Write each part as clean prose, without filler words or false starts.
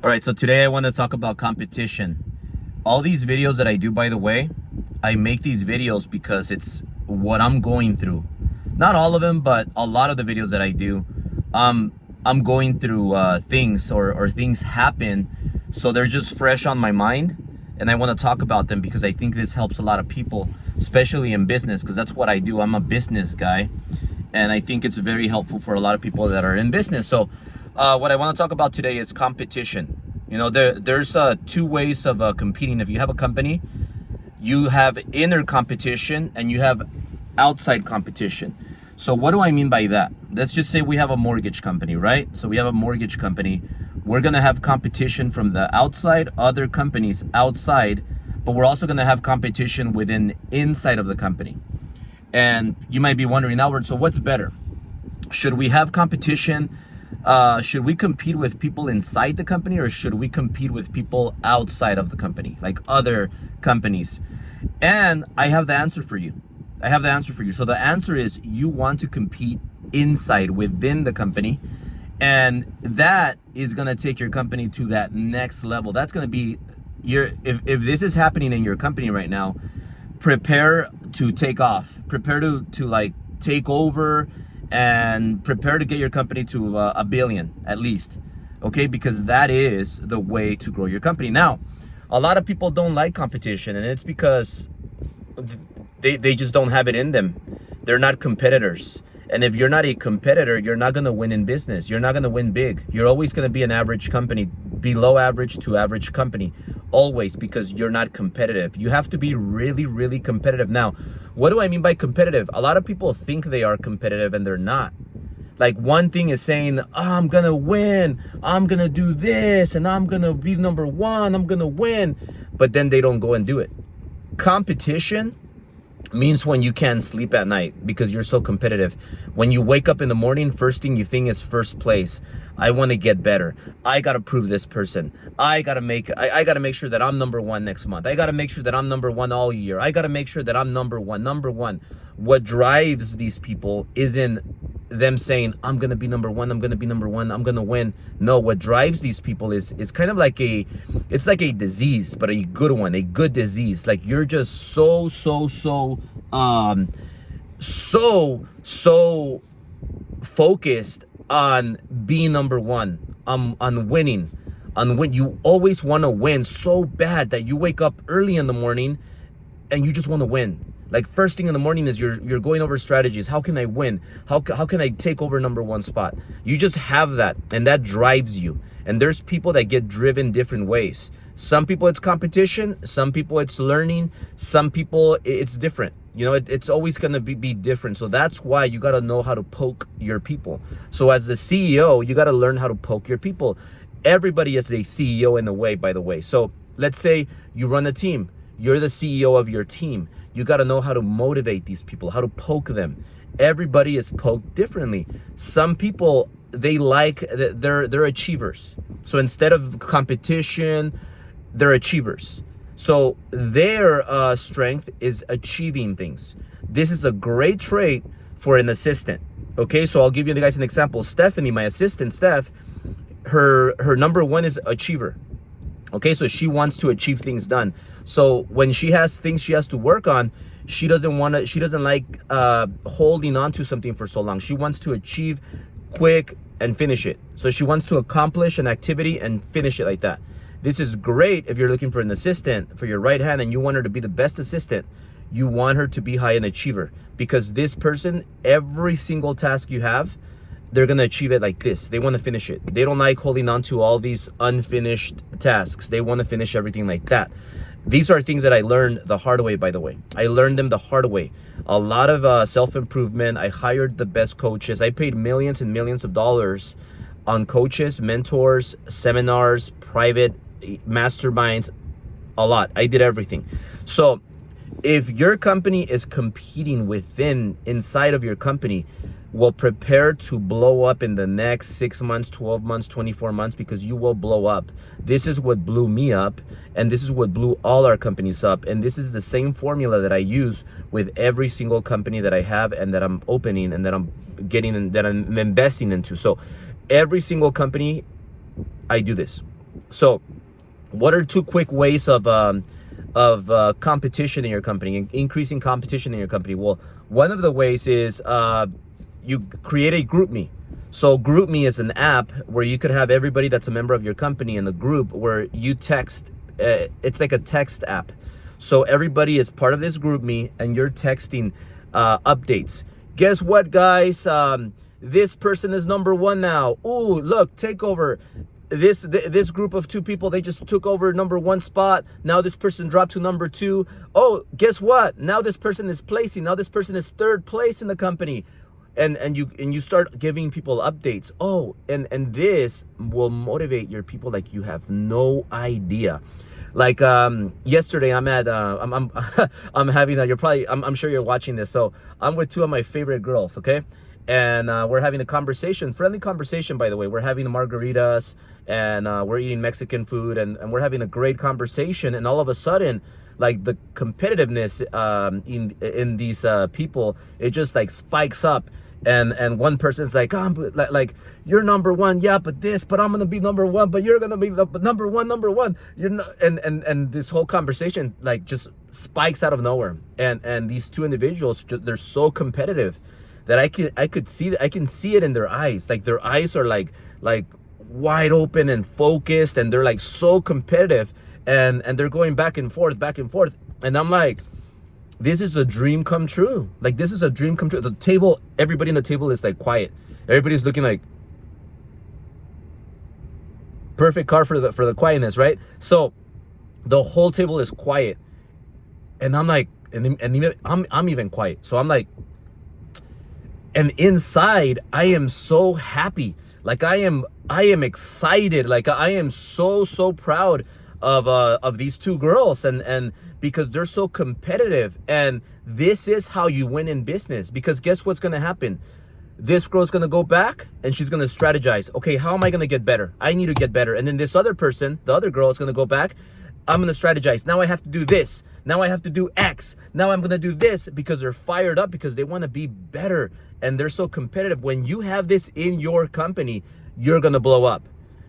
All right, so today I want to talk about competition. All these videos that I do, by the way, I make these videos because it's what I'm going through. Not all of them, but a lot of the videos that I do, I'm going through things or things happen, so they're just fresh on my mind, and I want to talk about them because I think this helps a lot of people, especially in business, because that's what I do. I'm a business guy, and I think it's very helpful for a lot of people that are in business. So what I want to talk about today is competition. You know, there's two ways of competing. If you have a company, you have inner competition and you have outside competition. So what do I mean by that? Let's just say we have a mortgage company, right? So we have a mortgage company. We're gonna have competition from the outside, other companies outside, but we're also gonna have competition within inside of the company. And you might be wondering, Albert, so what's better? Should we have competition? Should we compete with people inside the company, or should we compete with people outside of the company, like other companies? And I have the answer for you. So the answer is you want to compete inside within the company, and that is going to take your company to that next level. That's going to be if this is happening in your company right now, prepare to take off, prepare to like take over, and prepare to get your company to $1 billion at least. Okay, because that is the way to grow your company. Now, a lot of people don't like competition, and it's because they just don't have it in them. They're not competitors. And if you're not a competitor, you're not going to win in business. You're not going to win big. You're always going to be an average company, below average to average company, always, because you're not competitive. You have to be really, really competitive. Now, what do I mean by competitive? A lot of people think they are competitive and they're not. Like, one thing is saying, oh, I'm going to win, I'm going to do this, and I'm going to be number one, I'm going to win. But then they don't go and do it. Competition means when you can't sleep at night because you're so competitive. When you wake up in the morning, first thing you think is first place. I want to get better. I got to prove this person. I got to make sure that I'm number one next month. I got to make sure that I'm number one all year. I got to make sure that I'm number one. What drives these people isn't them saying, I'm going to be number one, I'm going to win. No, what drives these people is kind of like it's like a disease, but a good one, a good disease. Like, you're just so focused on being number one, on winning, you always want to win so bad that you wake up early in the morning and you just want to win. Like, first thing in the morning is you're going over strategies. How can I win? How can I take over number one spot? You just have that, and that drives you. And there's people that get driven different ways. Some people it's competition, some people it's learning, some people it's different. You know, it's always going to be different. So that's why you got to know how to poke your people. So as the CEO, you got to learn how to poke your people. Everybody is a CEO in a way, by the way. So let's say you run a team. You're the CEO of your team. You got to know how to motivate these people, how to poke them. Everybody is poked differently. Some people, they're achievers. So instead of competition, they're achievers. So their strength is achieving things. This is a great trait for an assistant. Okay, so I'll give you guys an example. Stephanie, my assistant, Steph, her number one is achiever. Okay, so she wants to achieve things done. So when she has things she has to work on, she doesn't like holding on to something for so long. She wants to achieve quick and finish it. So she wants to accomplish an activity and finish it like that. This is great if you're looking for an assistant for your right hand and you want her to be the best assistant. You want her to be high an achiever, because this person, every single task you have, they're going to achieve it like this. They want to finish it. They don't like holding on to all these unfinished tasks. They want to finish everything like that. These are things that I learned the hard way, by the way. I learned them the hard way. A lot of self-improvement. I hired the best coaches. I paid millions and millions of dollars on coaches, mentors, seminars, private masterminds, a lot. I did everything. So if your company is competing inside of your company, will prepare to blow up in the next 6 months, 12 months, 24 months, because you will blow up. This is what blew me up, and this is what blew all our companies up. And this is the same formula that I use with every single company that I have and that I'm opening and that I'm getting and that I'm investing into. So every single company, I do this. So what are two quick ways of competition in your company, increasing competition in your company? Well, one of the ways is you create a Groupme. So Groupme is an app where you could have everybody that's a member of your company in the group where you text. It's like a text app. So everybody is part of this Groupme and you're texting updates. Guess what, guys? This person is number one now. Ooh, look, take over. This group of two people, they just took over number one spot. Now this person dropped to number two. Oh, guess what? Now this person is placing. Now this person is third place in the company. And you start giving people updates. Oh, and this will motivate your people like you have no idea. Like yesterday, I'm at I'm having I'm sure you're watching this. So I'm with two of my favorite girls, okay? And we're having a conversation, friendly conversation, by the way. We're having margaritas and we're eating Mexican food and we're having a great conversation. And all of a sudden, like the competitiveness in these people, it just like spikes up. And one person's like, oh, like you're number one, yeah, but I'm gonna be number one, but you're gonna be number one. You're not, and this whole conversation like just spikes out of nowhere. And these two individuals, they're so competitive that I can see it in their eyes. Like their eyes are like wide open and focused, and they're like so competitive, and they're going back and forth, and I'm like, this is a dream come true. Like this is a dream come true. The table, everybody in the table is like quiet. Everybody's looking like perfect card for the quietness, right? So the whole table is quiet, and I'm like, and I'm even quiet. So I'm like, and inside I am so happy. Like I am excited. Like I am so proud of these two girls, and because they're so competitive. And this is how you win in business, because guess what's going to happen? This girl's going to go back and she's going to strategize. Okay, how am I going to get better? I need to get better. And then this other person, the other girl, is going to go back. I'm going to strategize. Now I have to do this. Now I have to do X. Now I'm going to do this, because they're fired up, because they want to be better. And they're so competitive. When you have this in your company, you're going to blow up,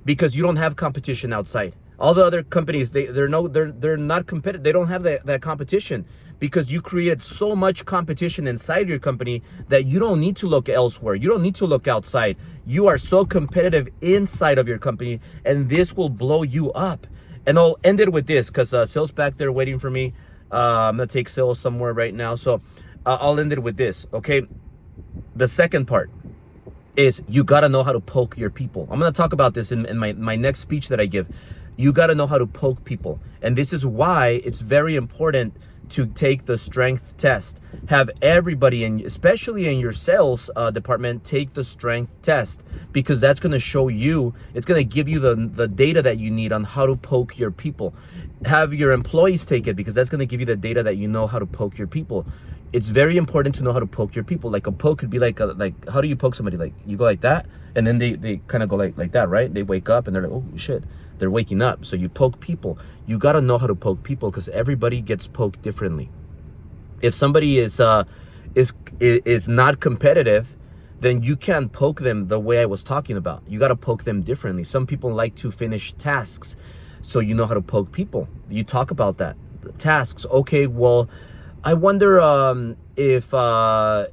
because you don't have competition outside. All the other companies, they're not competitive. They don't have that competition, because you created so much competition inside your company that you don't need to look elsewhere. You don't need to look outside. You are so competitive inside of your company, and this will blow you up. And I'll end it with this, because Syl's back there waiting for me. I'm gonna take Syl somewhere right now, so I'll end it with this, okay? The second part is you gotta know how to poke your people. I'm gonna talk about this in my next speech that I give. You got to know how to poke people. And this is why it's very important to take the strength test. Have everybody, especially in your sales department, take the strength test, because that's going to show you, it's going to give you the data that you need on how to poke your people. Have your employees take it, because that's going to give you the data that you know how to poke your people. It's very important to know how to poke your people. Like a poke could be like how do you poke somebody? Like you go like that, and then they kind of go like that, right? They wake up and they're like, oh shit. They're waking up. So you poke people. You got to know how to poke people, because everybody gets poked differently. If somebody is not competitive, then you can't poke them the way I was talking about. You got to poke them differently. Some people like to finish tasks, so you know how to poke people. You talk about that. The tasks. Okay, well, I wonder if you're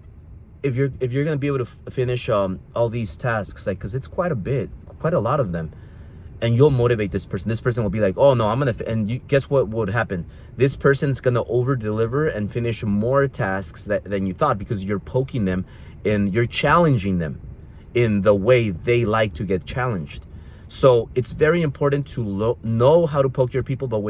gonna be able to finish all these tasks, like, because it's quite a lot of them. And you'll motivate this person. This person will be like, oh no, I'm gonna, and guess what would happen? This person's gonna over deliver and finish more tasks than you thought, because you're poking them and you're challenging them in the way they like to get challenged. So it's very important to know how to poke your people, but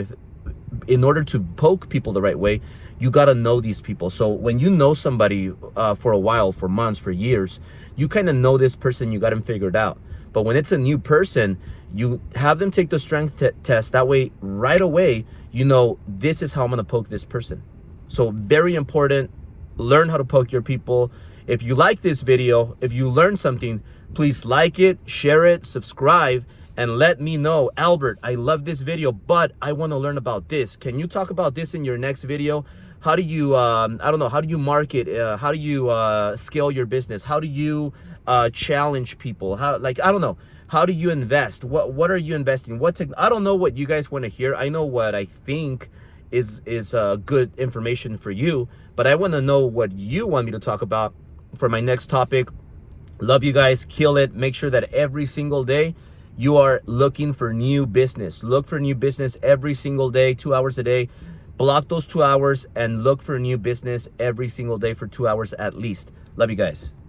in order to poke people the right way, you gotta know these people. So when you know somebody for a while, for months, for years, you kind of know this person, you got them figured out. But when it's a new person, you have them take the strength test. That way, right away, you know, this is how I'm gonna poke this person. So very important, learn how to poke your people. If you like this video, if you learned something, please like it, share it, subscribe, and let me know, Albert, I love this video, but I wanna learn about this. Can you talk about this in your next video? How do you, I don't know, how do you market? How do you scale your business? How do you challenge people? How, like, I don't know. How do you invest? What are you investing? I don't know what you guys want to hear. I know what I think is good information for you, but I want to know what you want me to talk about for my next topic. Love you guys. Kill it. Make sure that every single day you are looking for new business. Look for new business every single day, 2 hours a day. Block those 2 hours and look for new business every single day for 2 hours at least. Love you guys.